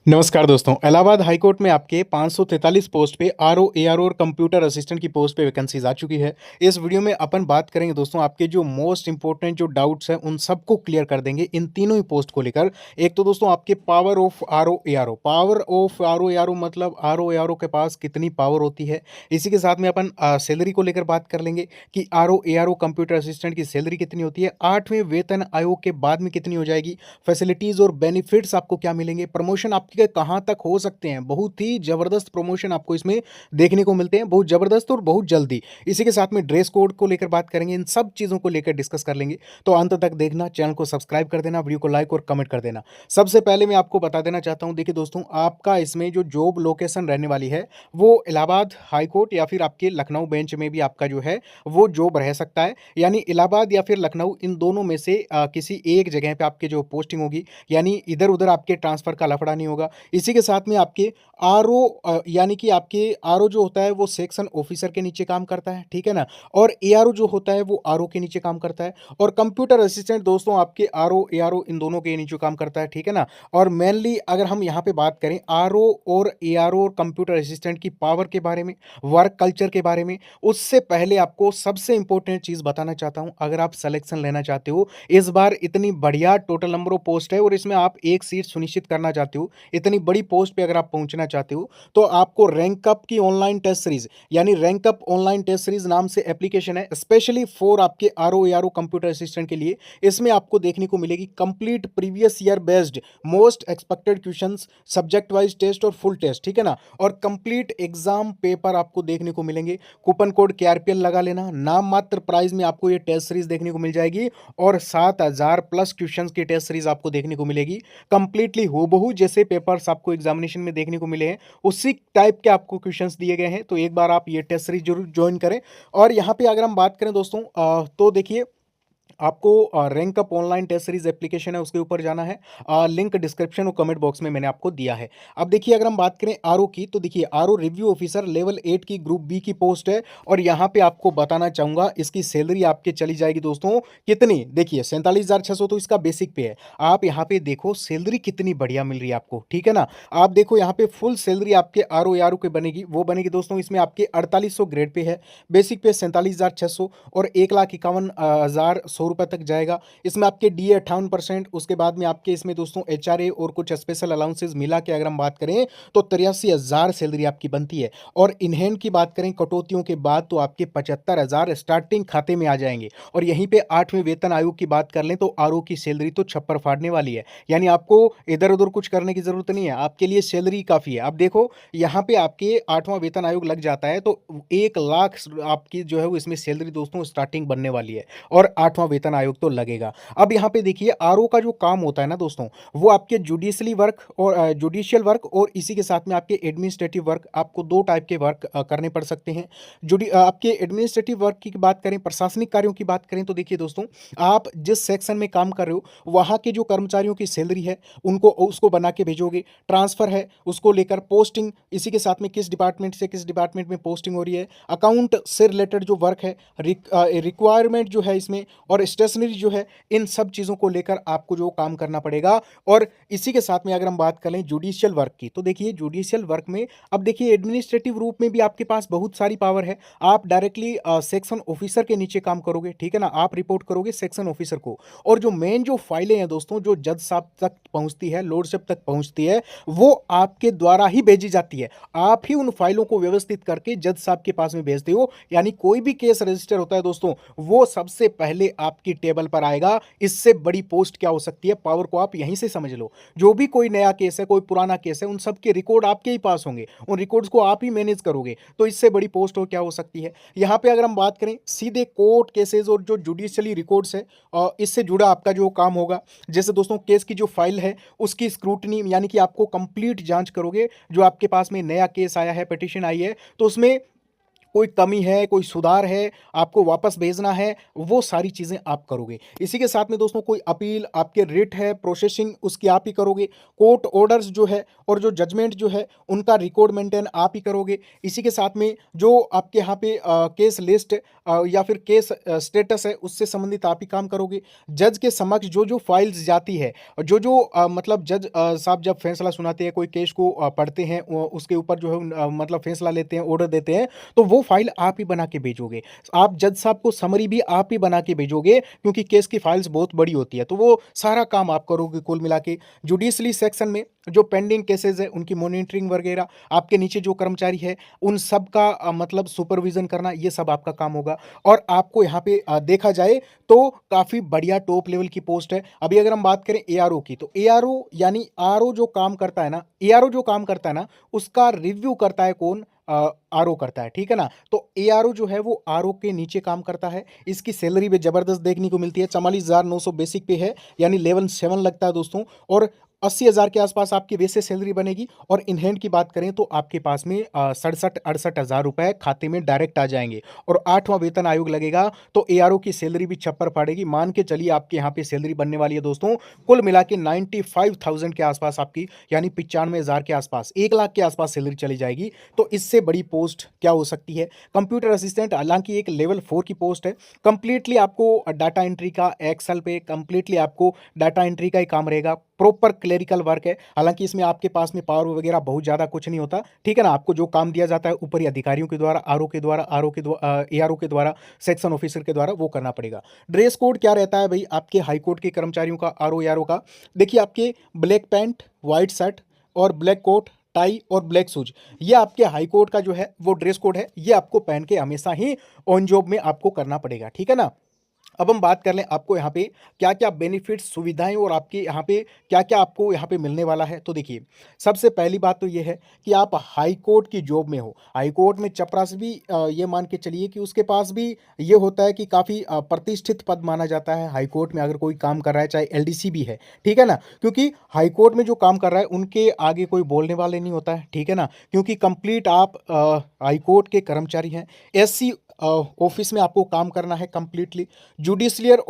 नमस्कार दोस्तों। Allahabad high court में आपके 543 पोस्ट पे आरओ, एआरओ और कंप्यूटर असिस्टेंट की पोस्ट पे वैकेंसीज आ चुकी है। इस वीडियो में अपन बात करेंगे दोस्तों, आपके जो मोस्ट इंपॉर्टेंट जो डाउट्स हैं उन सबको क्लियर कर देंगे इन तीनों ही पोस्ट को लेकर। एक तो दोस्तों आपके power of RO ARO, power of RO ARO मतलब आरओ एआरओ के पास कितनी पावर होती है। इसी के साथ में अपन सैलरी को लेकर बात कर लेंगे कि आरओ एआरओ कंप्यूटर असिस्टेंट की सैलरी कितनी होती है, 8वें वेतन आयोग के बाद में कितनी हो जाएगी, फैसिलिटीज और बेनिफिट्स आपको क्या मिलेंगे, प्रमोशन आपके कहां तक हो सकते हैं। बहुत ही जबरदस्त प्रमोशन आपको इसमें देखने को मिलते हैं, बहुत जबरदस्त और बहुत जल्दी। इसी के साथ में ड्रेस कोड को लेकर बात करेंगे, इन सब चीजों को लेकर डिस्कस कर लेंगे। तो अंत तक देखना, चैनल को सब्सक्राइब कर देना, वीडियो को लाइक और कमेंट कर देना। सबसे पहले मैं आपको बता देना चाहता हूं, देखिए दोस्तों, आपका इसमें जो जॉब लोकेशन रहने वाली है वो इलाहाबाद हाई कोर्ट या फिर आपके लखनऊ बेंच में भी आपका जो है वो जॉब रह सकता है। यानी इलाहाबाद या फिर लखनऊ, इन दोनों में से किसी एक जगह पे आपके जो पोस्टिंग होगी, यानी इधर उधर आपके ट्रांसफर का लफड़ा नहीं होगा। इसी के साथ में आपके यानी कि आपके आरओ जो होता है वो सेक्शन ऑफिसर के नीचे काम करता है, ठीक है ना। और एआरओ जो होता है वो आरओ के नीचे काम करता है। और कंप्यूटर असिस्टेंट दोस्तों आपके आरओ एआरओ इन दोनों के नीचे काम करता है, ठीक है ना। और मेनली अगर हम यहाँ पे बात करें आरओ और एआरओ और कंप्यूटर असिस्टेंट की पावर के बारे में, वर्क कल्चर के बारे में, उससे पहले आपको सबसे इंपॉर्टेंट चीज बताना चाहता हूं। अगर आप सिलेक्शन लेना चाहते हो, इस बार इतनी बढ़िया टोटल नंबर ऑफ पोस्ट है और इसमें आप एक सीट सुनिश्चित करना चाहते हो, इतनी बड़ी पोस्ट पे अगर आप पहुंचना चाहते हो, तो आपको रैंक अप की ऑनलाइन टेस्ट सीरीज, यानी rank up online test series नाम से एप्लीकेशन है स्पेशली फॉर आपके आरओ एआरओ कंप्यूटर असिस्टेंट के लिए। इसमें आपको देखने को मिलेगी complete previous year based most expected questions, subject wise test और फुल टेस्ट, ठीक है ना। और कंप्लीट एग्जाम पेपर आपको देखने को मिलेंगे। कूपन कोड केआरपीएल लगा लेना, नाम मात्र प्राइस में आपको ये टेस्ट सीरीज देखने को मिल जाएगी। और 7,000 प्लस क्वेश्चंस की टेस्ट सीरीज आपको देखने को मिलेगी। कंप्लीटली हूबहू जैसे पेपर्स आपको एग्जामिनेशन में देखने को मिले हैं, उसी टाइप के आपको क्वेश्चंस दिए गए हैं। तो एक बार आप ये टेस्ट सीरीज जरूर ज्वाइन करें। और यहाँ पे अगर हम बात करें दोस्तों, तो देखिए, आपको rank up online test series application है, उसके ऊपर जाना है। लिंक डिस्क्रिप्शन और कमेंट बॉक्स में मैंने आपको दिया है। अब देखिए, अगर हम बात करें आरओ की, तो देखिए आरओ रिव्यू ऑफिसर लेवल 8 की ग्रुप बी की पोस्ट है। और यहाँ पे आपको बताना चाहूंगा इसकी सैलरी आपके चली जाएगी दोस्तों कितनी, देखिए 47,600 तो इसका बेसिक पे है। आप यहाँ पे देखो सैलरी कितनी बढ़िया मिल रही है आपको, ठीक है ना। आप देखो यहाँ पे फुल सैलरी आपके आरओ आरओ के बनेगी, वो बनेगी दोस्तों इसमें आपके 4800 ग्रेड पे है, बेसिक पे 47,600 और 1,51,100 रुपए तक जाएगा। इसमें आपके डीए 58%, उसके बाद में आपके इसमें दोस्तों एचआरए और कुछ स्पेशल अलाउंसेस मिला के अगर हम बात करें तो 83,000 सैलरी आपकी बनती है। और इन हैंड की बात करें कटौतियों के बाद तो आपके 75,000 स्टार्टिंग खाते में आ जाएंगे। और यहीं पे 8वें वेतन आयोग की बात कर लें तो आरओ की सैलरी तो छप्पर फाड़ने वाली है। यानी आपको इधर उधर कुछ करने की जरूरत नहीं है, आपके लिए सैलरी काफी है। आप देखो यहाँ पे आपके 8वां वेतन आयोग लग जाता है तो 1 लाख आपकी जो है वो इसमें सैलरी दोस्तों स्टार्टिंग बनने वाली है। और 8वां वेतन आयोग तो लगेगा। अब यहाँ पे देखिए आरओ का जो काम होता है ना दोस्तों, वो आपके जुडिशली वर्क और जुडिशियल वर्क और इसी के साथ में आपके एडमिनिस्ट्रेटिव वर्क, आपको दो टाइप के वर्क करने पड़ सकते हैं। आपके एडमिनिस्ट्रेटिव वर्क की बात करें, प्रशासनिक कार्यों की बात करें, तो देखिए दोस्तों, आप जिस सेक्शन में काम कर रहे हो वहाँ के जो कर्मचारियों की सैलरी है उनको उसको बना के भेजोगे। ट्रांसफर है उसको लेकर, पोस्टिंग, इसी के साथ में किस डिपार्टमेंट से किस डिपार्टमेंट में पोस्टिंग हो रही है, अकाउंट से रिलेटेड जो वर्क है, रिक्वायरमेंट जो है इसमें, और स्टेशनरी जो है, इन सब चीज़ों को लेकर आपको जो काम करना पड़ेगा। और इसी के साथ में अगर हम बात करें जुडिशियल वर्क की, तो देखिए जुडिशियल वर्क में अब देखिए एडमिनिस्ट्रेटिव रूप में भी आपके पास बहुत सारी पावर है। आप डायरेक्टली सेक्शन ऑफिसर के नीचे काम करोगे, ठीक है ना, आप रिपोर्ट करोगे सेक्शन ऑफिसर को। और जो मेन जो फाइलें हैं दोस्तों, जो जज साहब तक पहुंचती है, लॉर्डशिप तक पहुंचती है, वो आपके द्वारा ही भेजी जाती है। आप ही उन फाइलों को व्यवस्थित करके जज साहब के पास में भेजते हो। यानी कोई भी केस रजिस्टर होता है दोस्तों, वो सबसे पहले आपकी टेबल पर आएगा। इससे बड़ी पोस्ट क्या हो सकती है, पावर को आप यहीं से समझ लो। जो भी कोई नया केस है, कोई पुराना केस है, उन सब के रिकॉर्ड आपके ही पास होंगे, उन रिकॉर्ड्स को आप ही मैनेज करोगे। तो इससे बड़ी पोस्ट और क्या हो सकती है। यहाँ पे अगर हम बात करें सीधे कोर्ट केसेस और जो जुडिशियली रिकॉर्ड्स है, इससे जुड़ा आपका जो काम होगा, जैसे दोस्तों केस की जो फाइल है उसकी स्क्रूटनी, यानी कि आपको कंप्लीट जांच करोगे। जो आपके पास में नया केस आया है, पिटीशन आई है, तो उसमें कोई कमी है, कोई सुधार है, आपको वापस भेजना है, वो सारी चीज़ें आप करोगे। इसी के साथ में दोस्तों कोई अपील, आपके रिट है, प्रोसेसिंग उसकी आप ही करोगे। कोर्ट ऑर्डर्स जो है और जो जजमेंट जो है, उनका रिकॉर्ड मेंटेन आप ही करोगे। इसी के साथ में जो आपके यहाँ पे केस लिस्ट या फिर केस स्टेटस है, उससे संबंधित आप ही काम करोगे। जज के समक्ष जो-जो फाइल्स जाती है, जो-जो मतलब जज साहब जब फैसला सुनाते हैं, कोई केस को पढ़ते हैं, उसके ऊपर जो है मतलब फैसला लेते हैं, ऑर्डर देते हैं, तो वो फाइल आप ही बना के भेजोगे। आप जज साहब को समरी भी आप ही बना के भेजोगे, क्योंकि केस की फाइल्स बहुत बड़ी होती है, तो वो सारा काम आप करोगे कुल मिला के। जुडिशरी सेक्शन में जो पेंडिंग केसेस है, उनकी मॉनिटरिंग वगैरह, आपके नीचे जो कर्मचारी है, उन सब का मतलब सुपरविजन करना, ये सब आपका काम होगा। और आपको यहाँ पे देखा जाए तो काफ़ी बढ़िया टॉप लेवल की पोस्ट है। अभी अगर हम बात करें एआरओ की, तो एआरओ यानी आरओ जो काम करता है ना, एआरओ जो काम करता है ना, उसका रिव्यू करता है कौन? आरओ करता है, ठीक है ना? तो एआरओ जो है वो आरओ के नीचे काम करता है। इसकी सैलरी भी ज़बरदस्त देखने को मिलती है, 44,900 बेसिक पे है, यानी लेवल 7 लगता है दोस्तों। और 80,000 के आसपास आपकी वैसे सैलरी बनेगी। और इन हैंड की बात करें तो आपके पास में 67-68 हज़ार रुपए खाते में डायरेक्ट आ जाएंगे। और 8वां वेतन आयोग लगेगा, तो एआरओ की सैलरी भी छप्पर फाड़ेगी। मान के चलिए आपके यहाँ पे सैलरी बनने वाली है दोस्तों, कुल मिला के 95,000 के आसपास आपकी, यानी 95,000 के आसपास, 1 लाख के आसपास सैलरी चली जाएगी। तो इससे बड़ी पोस्ट क्या हो सकती है? कंप्यूटर असिस्टेंट हालांकि एक लेवल 4 की पोस्ट है। कंप्लीटली आपको डाटा एंट्री का, एक्सेल पे कंप्लीटली आपको डाटा एंट्री का ही काम रहेगा। प्रॉपर क्लेरिकल वर्क है। हालांकि इसमें आपके पास में पावर वगैरह बहुत ज़्यादा कुछ नहीं होता, ठीक है ना? आपको जो काम दिया जाता है ऊपरी अधिकारियों के द्वारा, आरओ के द्वारा, एआरओ के द्वारा, सेक्शन ऑफिसर के द्वारा वो करना पड़ेगा। ड्रेस कोड क्या रहता है भाई आपके हाईकोर्ट के कर्मचारियों का, आरओ एआरओ का? देखिए, आपके ब्लैक पैंट, व्हाइट शर्ट और ब्लैक कोट, टाई और ब्लैक शूज, ये आपके हाई कोर्ट का जो है वो ड्रेस कोड है। ये आपको पहन के हमेशा ही ऑन जॉब में आपको करना पड़ेगा, ठीक है ना? अब हम बात कर लें आपको यहाँ पे क्या क्या बेनिफिट्स, सुविधाएं और आपके यहाँ पे क्या क्या आपको यहाँ पे मिलने वाला है। तो देखिए, सबसे पहली बात तो ये है कि आप हाई कोर्ट की जॉब में हो। हाई कोर्ट में चपरास भी ये मान के चलिए कि उसके पास भी ये होता है कि काफ़ी प्रतिष्ठित पद माना जाता है। हाई कोर्ट में अगर कोई काम कर रहा है, चाहे एलडीसी भी है, ठीक है ना? क्योंकि हाई कोर्ट में जो काम कर रहा है, उनके आगे कोई बोलने वाले नहीं होता है, ठीक है ना? क्योंकि कंप्लीट आप हाई कोर्ट के कर्मचारी हैं। एससी ऑफिस में आपको काम करना है कंप्लीटली। जुडिशियल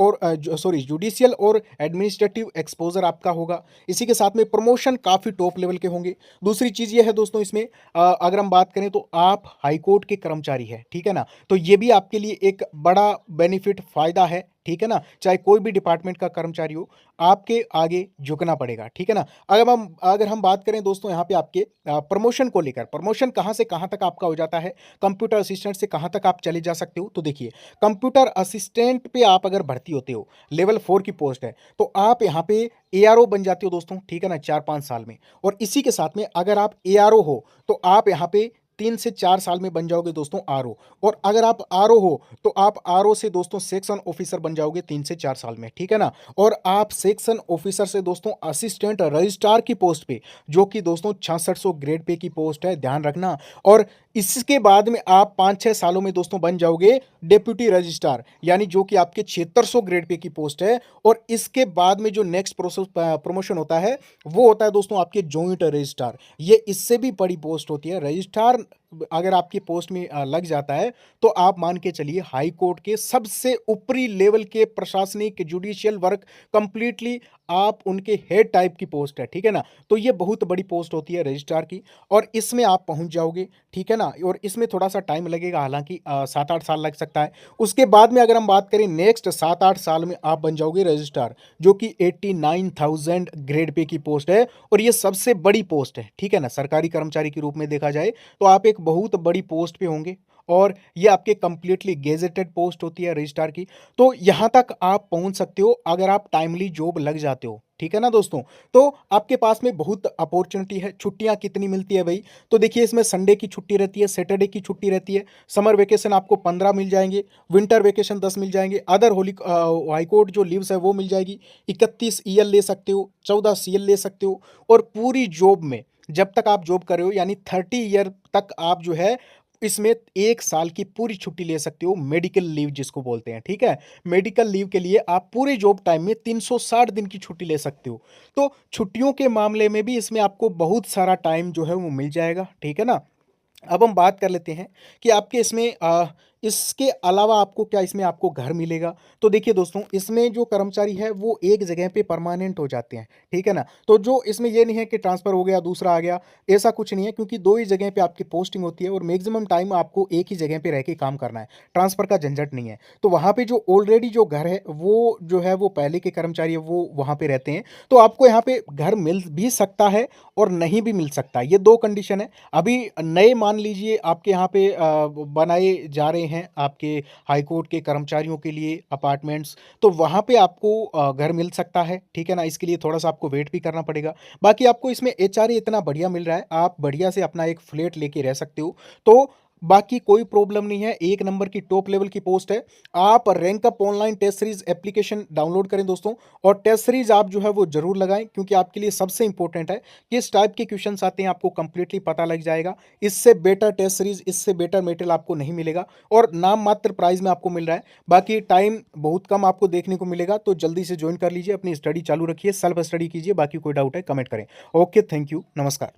और एडमिनिस्ट्रेटिव एक्सपोजर आपका होगा। इसी के साथ में प्रमोशन काफ़ी टॉप लेवल के होंगे। दूसरी चीज़ ये है दोस्तों, इसमें अगर हम बात करें तो आप हाई कोर्ट के कर्मचारी हैं, ठीक है ना? तो ये भी आपके लिए एक बड़ा बेनिफिट, फ़ायदा है, ठीक है ना? चाहे कोई भी डिपार्टमेंट का कर्मचारी हो, आपके आगे झुकना पड़ेगा, ठीक है ना? अगर हम बात करें दोस्तों यहाँ पे आपके प्रमोशन को लेकर, प्रमोशन कहाँ से कहाँ तक आपका हो जाता है, कंप्यूटर असिस्टेंट से कहाँ तक आप चले जा सकते हो। तो देखिए, कंप्यूटर असिस्टेंट पे आप अगर भर्ती होते हो, लेवल 4 की पोस्ट है, तो आप यहाँ पे एआरओ बन जाते हो दोस्तों, ठीक है ना? 4-5 साल में। और इसी के साथ में अगर आप एआरओ हो, तो आप यहाँ पे 3 से 4 साल में बन जाओगे दोस्तों आरओ। और अगर आप आरओ हो, तो आप आरओ से दोस्तों सेक्शन ऑफिसर बन जाओगे 3 से 4 साल में, ठीक है ना? और आप सेक्शन ऑफिसर से दोस्तों असिस्टेंट रजिस्ट्रार की पोस्ट पे, जो कि दोस्तों 6600 ग्रेड पे की पोस्ट है, ध्यान रखना। और इसके बाद में आप 5-6 सालों में दोस्तों बन जाओगे डेप्यूटी रजिस्ट्रार, यानी जो कि आपके 7600 ग्रेड पे की पोस्ट है। और इसके बाद में जो नेक्स्ट प्रोसेस प्रमोशन होता है, वो होता है दोस्तों आपके जॉइंट रजिस्ट्रार। ये इससे भी बड़ी पोस्ट होती है। रजिस्ट्रार अगर आपकी पोस्ट में लग जाता है, तो आप मान के चलिए हाई कोर्ट के सबसे ऊपरी लेवल के प्रशासनिक जुडिशियल वर्क कंप्लीटली आप उनके हेड टाइप की पोस्ट है, ठीक है ना? तो ये बहुत बड़ी पोस्ट होती है रजिस्ट्रार की, और इसमें आप पहुंच जाओगे, ठीक है ना? और इसमें थोड़ा सा टाइम लगेगा, हालांकि 7-8 साल लग सकता है। उसके बाद में अगर हम बात करें, नेक्स्ट 7-8 साल में आप बन जाओगे रजिस्ट्रार, जो कि 89,000 ग्रेड पे की पोस्ट है। और ये सबसे बड़ी पोस्ट है, ठीक है ना? सरकारी कर्मचारी के रूप में देखा जाए तो आप एक बहुत बड़ी पोस्ट पे होंगे, और ये आपके कंप्लीटली गेजेटेड पोस्ट होती है रजिस्ट्रार की। तो यहाँ तक आप पहुँच सकते हो अगर आप टाइमली जॉब लग जाते हो, ठीक है ना दोस्तों? तो आपके पास में बहुत अपॉर्चुनिटी है। छुट्टियां कितनी मिलती है भाई? तो देखिए, इसमें संडे की छुट्टी रहती है, सैटरडे की छुट्टी रहती है। समर वेकेशन आपको 15 मिल जाएंगे, विंटर वेकेशन 10 मिल जाएंगे, अदर होली हाईकोर्ट जो लीव्स है वो मिल जाएगी। 31 ईएल ले सकते हो, 14 सीएल ले सकते हो। और पूरी जॉब में जब तक आप जॉब कर रहे हो, यानी 30 ईयर तक आप जो है इसमें 1 साल की पूरी छुट्टी ले सकते हो, मेडिकल लीव जिसको बोलते हैं, ठीक है? मेडिकल लीव के लिए आप पूरे जॉब टाइम में 360 दिन की छुट्टी ले सकते हो। तो छुट्टियों के मामले में भी इसमें आपको बहुत सारा टाइम जो है वो मिल जाएगा, ठीक है ना? अब हम बात कर लेते हैं कि आपके इसमें इसके अलावा आपको क्या इसमें आपको घर मिलेगा? तो देखिए दोस्तों, इसमें जो कर्मचारी है वो एक जगह पे परमानेंट हो जाते हैं, ठीक है ना? तो जो इसमें ये नहीं है कि ट्रांसफ़र हो गया, दूसरा आ गया, ऐसा कुछ नहीं है, क्योंकि 2 ही जगह पे आपकी पोस्टिंग होती है और मैक्सिमम टाइम आपको एक ही जगह पे रह के काम करना है, ट्रांसफ़र का झंझट नहीं है। तो वहाँ पे जो ऑलरेडी जो घर है, वो जो है वो पहले के कर्मचारी है वो वहाँ पे रहते हैं, तो आपको यहाँ पे घर मिल भी सकता है और नहीं भी मिल सकता है, ये 2 कंडीशन है। अभी नए मान लीजिए आपके यहाँ पे बनाए जा रहे हैं आपके हाई कोर्ट के कर्मचारियों के लिए अपार्टमेंट्स, तो वहाँ पे आपको घर मिल सकता है, ठीक है ना? इसके लिए थोड़ा-सा आपको वेट भी करना पड़ेगा। बाकी आपको इसमें एचआरए इतना बढ़िया मिल रहा है, आप बढ़िया से अपना एक फ्लैट लेके रह सकते हो, तो बाकी कोई प्रॉब्लम नहीं है, 1 नंबर की टॉप लेवल की पोस्ट है। आप rank up online test series application download करें दोस्तों, और टेस्ट सीरीज़ आप जो है वो ज़रूर लगाएँ, क्योंकि आपके लिए सबसे इम्पोर्टेंट है किस टाइप के क्वेश्चंस आते हैं, आपको कंप्लीटली पता लग जाएगा। इससे बेटर टेस्ट सीरीज, इससे बेटर मटेरियल आपको नहीं मिलेगा और नाम मात्र प्राइस में आपको मिल रहा है। बाकी टाइम बहुत कम आपको देखने को मिलेगा, तो जल्दी से ज्वाइन कर लीजिए, अपनी स्टडी चालू रखिए, सेल्फ स्टडी कीजिए। बाकी कोई डाउट है कमेंट करें। ओके, थैंक यू, नमस्कार।